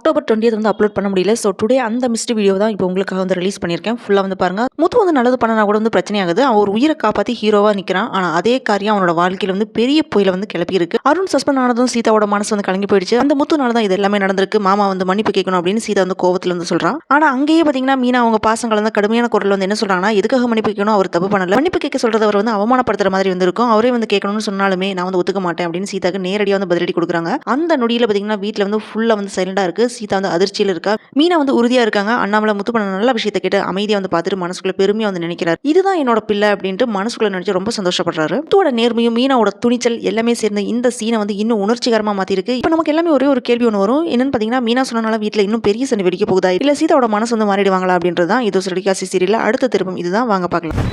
October 20th வந்து upload பண்ண முடியல. ஸோ டுடே அந்த மிஸ்டு வீடியோ தான் இப்போ உங்களுக்காக வந்து ரிலீஸ் பண்ணியிருக்கேன். ஃபுல்லா வந்து பாருங்க. முத்து வந்து நல்லது பண்ணனா கூட வந்து பிரச்சனையாகுது. அவன் ஒரு உயிரை காப்பாத்தி ஹீரோவா நிக்கிறான். ஆனா அதே காரியம் அவனோட வாழ்க்கையில வந்து பெரிய புயல வந்து கிளப்பி இருக்கு. அருண் சஸ்பெண்ட் ஆனதும் சீதாவோட மனசு வந்து கலங்கி போயிடுச்சு. அந்த முத்துனால தான் இது எல்லாமே நடந்திருக்கு. மாமா வந்து மன்னிப்பு கேட்கணும் அப்படின்னு சீதா வந்து கோவத்துல வந்து சொல்றான். ஆனா அங்கேயே பாத்தீங்கன்னா மீனா அவங்க பாசங்கள் வந்து கடுமையான குரல் வந்து என்ன சொல்றாங்கன்னா, எதுக்காக மன்னிப்பு கேட்கணும், அவர் தப்பு பண்ணல, மன்னிப்பு கேட்க சொல்றது அவர் வந்து அவமானப்படுத்துற மாதிரி வந்து இருக்கும். அவரே வந்து கேட்கணும்னு சொன்னாலுமே நான் வந்து ஒத்துக்க மாட்டேன் அப்படின்னு சீதாக்கு நேரடியா வந்து பதிலடி கொடுக்குறாங்க. அந்த நொடியில பாத்தீங்கன்னா வீட்டுல வந்து ஃபுல்லா வந்து சைலண்டா இருக்கு. சீதா வந்து அதிர்ச்சியில இருக்கா. மீனா வந்து உறுதியா இருக்காங்க. அண்ணாமலை முத்து பண்ண நல்ல விஷயத்தை கேட்டு அமைதியா வந்து பார்த்துட்டு மனசுக்குள்ள பெருமையா வந்து நினைக்கிறார். இதுதான் என்னோட பிள்ளை அப்படின்ட்டு மனசுக்குள்ள நினைச்சு ரொம்ப சந்தோஷப்படுறாரு. முத்துவோட நேர்மையும் மீனாவோட துணிச்சல் எல்லாமே சேர்ந்து இந்த சீனை வந்து இன்னும் உணர்ச்சிகரமா மாத்திருக்கு. இப்போ நமக்கு எல்லாமே ஒரே ஒரு கேள்வி ஒன்று வரும். என்னன்னு பாத்தீங்கன்னா, மீனா சொன்னனால வீட்டுல இன்னும் பெரிய சண்டை வெடிக்க போகுதா, இல்ல சீதாவோட மனசு வந்து மாறிடுவாங்களா அப்படின்றதுதான் இது சிறகாசி சீரியல்ல அடுத்த திருப்பம். இதுதான் வாங்க பார்க்கலாம்.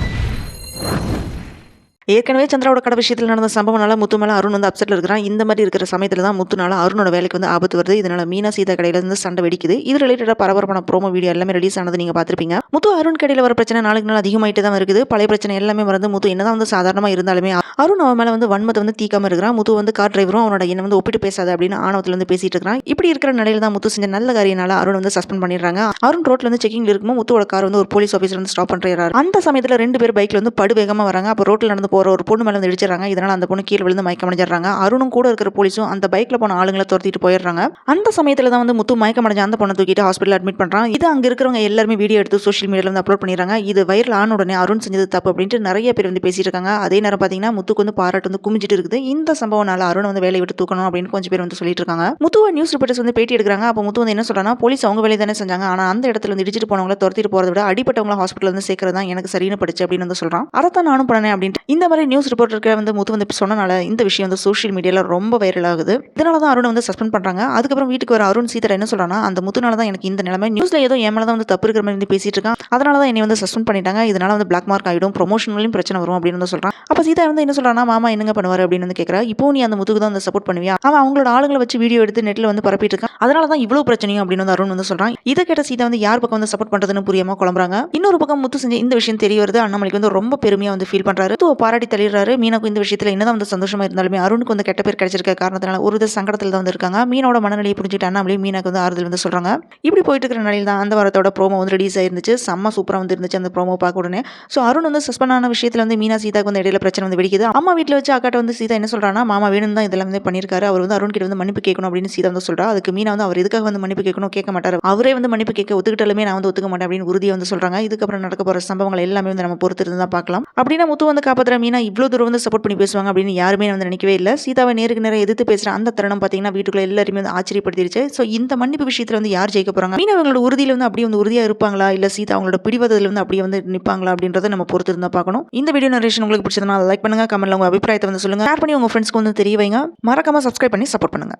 ஏற்கனவே சந்திராவோட கடை விஷயத்தில் நடந்த சம்பவனால முத்து மேல அருண் வந்து அப்செட்ல இருக்கிறான். இந்த மாதிரி இருக்கிற சமயத்துல தான் முத்துனால அருணோட வேலைக்கு வந்து ஆபத்து வருது. இதனால மீனா சீதா கடையில இருந்து சண்டை வெடிக்குது. இது ரிலேட்டடா பரபரப்பான ப்ரோமோ வீடியோ எல்லாமே ரிலீஸ் ஆனது நீங்க பாத்திருப்பீங்க. முத்து அருண் கடையில வர பிரச்சனை நாளுக்கு நாள் அதிகமாயிட்டு தான் இருக்குது. பழைய பிரச்சனை எல்லாமே மறந்து முத்து என்னதான் வந்து சாதாரணமா இருந்தாலுமே அருண் அவன் மேல வந்து வன்மத்தை வந்து தீக்காம இருக்கிறான். முத்து வந்து கார் டிரைவரும் அவனோட என்ன வந்து ஒப்பிட்டு பேசாத அப்படின்னு ஆணவத்துல வந்து பேசிட்டு இருக்கான். இப்படி இருக்கிற நிலையில தான் முத்து செஞ்ச நல்ல காரியனால அருண் வந்து சஸ்பெண்ட் பண்ணிடுறாங்க. அருண் ரோட்ல வந்து செக்கிங்ல இருக்கும்போது முத்துவோட கார் வந்து ஒரு போலீஸ் ஆஃபீஸர் வந்து ஸ்டாப் பண்றாரு. அந்த சமயத்துல ரெண்டு பேர் பைக்ல வந்து படுவேகமா வராங்க. அப்ப ரோட்ல நடந்து போற ஒரு பொண்ணு மேல வந்து இதனால அந்த பொண்ணு கீழ விழுந்து மயக்கம் அடைஞ்சிடறாங்க. அருணும் கூட இருக்கிற போலீஸும் அந்த பைக்ல போன ஆளுங்களை துரத்திட்டு போயிடுறாங்க. அந்த சமயத்துல தான் வந்து முத்து மயக்கம் அடைஞ்ச அந்த பொண்ணை தூக்கிட்டு ஹாஸ்பிட்டல் அட்மிட் பண்றான். இது அங்க இருக்கிறவங்க எல்லாருமே வீடியோ எடுத்து சோஷியல் மீடியால வந்து அப்லோட் பண்ணிடுறாங்க. இது வைரல் ஆன உடனே அருண் செஞ்சது தப்பு அப்படின்ட்டு நிறைய பேர் வந்து பேசிட்டு இருக்காங்க. அதே நேரம் பாத்தீங்கன்னா முத்துக்கு வந்து பாராட்டு வந்து குமிஞ்சிட்டு இருக்குது. இந்த சம்பவனால அருண் வந்து வேலையை விட்டு தூக்கணும் அப்படின்னு கொஞ்சம் பேர் வந்து சொல்லிட்டு இருக்காங்க. முத்துவ நியூஸ் ரிப்போர்ட்டர்ஸ் வந்து பேட்டி எடுக்கிறாங்க. அப்ப முத்து வந்து என்ன சொல்றாங்கன்னா, போலீஸ் அவங்க வேலையை தானே செஞ்சாங்க, ஆனா அந்த இடத்துல வந்து இடிச்சிட்டு போனவங்களை துரத்திட்டு போறதை விட அடிப்பட்டவங்களை ஹாஸ்பிட்டல் வந்து சேர்க்கறது தான் எனக்கு சரின்னு படுச்சு அப்படின்னு வந்து சொல்றான். அதைத்தான் நானும் பண்ணேன் அப்படின்ட்டு இந்த மாதிரி நியூஸ் ரிப்போர்ட்டருக்கு வந்து முத்து வந்து சொன்னனால இந்த விஷயம் வந்து சோஷியல் மீடியால ரொம்ப வைரல் ஆகுது. இதனால தான் அருண் வந்து சஸ்பெண்ட் பண்றாங்க. அதுக்கப்புறம் வீட்டுக்கு வர அருண் சீதா என்ன சொல்றானா, அந்த முத்துனால தான் எனக்கு இந்த நிலைமை, நியூஸ்ல ஏதோ என் மேல தான் வந்து தப்பு இருக்கிற மாதிரி வந்து பேசிட்டு இருக்கான், அதனால தான் என்னை வந்து சஸ்பெண்ட் பண்ணிட்டாங்க, இதனால வந்து பிளாக் மார்க் ஆயிடும், ப்ரொமோஷனலையும் பிரச்சனை வரும் அப்படின்னு வந்து சொல்றான். அப்ப சீதா வந்து என்ன சொல்றானா, மாமா என்னங்க பண்ணுவாரு அப்படின்னு வந்து கேட்கறா. இப்போ நீ அந்த முத்துக்கு தான் வந்து சப்போர்ட் பண்ணுவியா, அவன் அவங்களோட ஆளுங்களை வச்சு வீடியோ எடுத்து நெட்ல வந்து பரப்பிட்டு இருக்கான், அதனால தான் இவ்வளவு பிரச்சனையும் அப்படின்னு வந்து அருண் வந்து சொல்றான். இதை கேட்ட சீதா வந்து யார் பக்கம் வந்து சப்போர்ட் பண்றதுன்னு புரியாம குழம்புறாங்க. இன்னொரு பக்கம் முத்து செஞ்ச இந்த விஷயம் தெரிய வருது. அண்ணாமலைக்கு வந்து ரொம்ப பெருமையா வந்து ஃபீல் பண்றாரு. பாராட்டி தள்ளிடுறாரு. மீனாக்கு இந்த விஷயத்துல என்னதான் வந்து சந்தோஷமா இருந்தாலுமே அருணுக்கு வந்து கெட்ட பேர் கிடைச்சிருக்க காரணத்தினால ஒரு வித சங்கடத்தில் தான் வந்து இருக்காங்க. மீனோட மனநிலையை புரிஞ்சுட்டு அண்ணாமலை மீனாக்கு வந்து ஆறுதல் வந்து சொல்றாங்க. இப்படி போயிட்டு இருக்கிற நிலையில் தான் அந்த வாரத்தோட ப்ரோமோ வந்து ரிலீஸ் ஆயிருந்துச்சு. செம்ம சூப்பரா வந்து இருந்துச்சு அந்த ப்ரோமோ பார்க்க உடனே. ஸோ அருண் வந்து சஸ்பெண்ட் ஆன விஷயத்துல வந்து மீனா சீதாக்கு வந்து இடையில பிரச்சனை வந்து வெடிக்குது. அம்மா வீட்டில் வச்சு அக்காட்ட வந்து சீதா என்ன சொல்றானா, மாமா வேணும் தான் இதெல்லாம் வந்து பண்ணியிருக்காரு, அவர் வந்து அருண் கிட்ட வந்து மன்னிப்பு கேட்கணும் அப்படின்னு சீதா வந்து சொல்றா. அதுக்கு மீனா வந்து அவர் எதுக்காக வந்து மன்னிப்பு கேட்கணும், கேட்க மாட்டாரு, அவரே வந்து மன்னிப்பு கேட்க ஒத்துக்கிட்டாலுமே நான் வந்து ஒத்துக்க மாட்டேன் அப்படின்னு உறுதியை வந்து சொல்றாங்க. இதுக்கப்புறம் நடக்க போற சம்பவங்கள் எல்லாமே வந்து நம்ம பொறுத்து இருந்து தான் பார்க்கலாம். அப்படின்னா முத்து வந்து காப்பாத்துற மீனா இவ்வளவு தூரம் வந்து சப்போர்ட் பண்ணி பேசுவாங்க அப்படின்னு யாருமே வந்து நினைக்கவே இல்லை. சீதாவை நேருக்கு நேரம் எதிர்த்து பேசுற அந்த தருணம் பாத்தீங்கன்னா வீட்டுக்குள்ள எல்லாருமே வந்து ஆச்சரியப்படுத்திருச்சு. ஸோ இந்த மன்னிப்பு விஷயத்துல வந்து யார் ஜெயிக்க போறாங்க, மீனா அவங்களோட உறுதியில வந்து அப்படியே வந்து உறுதியா இருப்பாங்களா, இல்ல சீதா அவங்களோட பிடிவாதத்துல வந்து அப்படியே வந்து நிப்பாங்களா அப்படின்றத நம்ம பொறுத்து இருந்தா பார்க்கணும். இந்த வீடியோ நரேஷன் உங்களுக்கு பிடிச்சதுனா லைக் பண்ணுங்க, கமெண்ட்ல உங்க அபிப்பிராயத்தை வந்து சொல்லுங்க, ஷேர் பண்ணி உங்க ஃப்ரெண்ட்ஸ்க்கு வந்து தெரிய வைங்க, மறக்காம சப்ஸ்கிரைப் பண்ணி சப்போர்ட் பண்ணுங்க.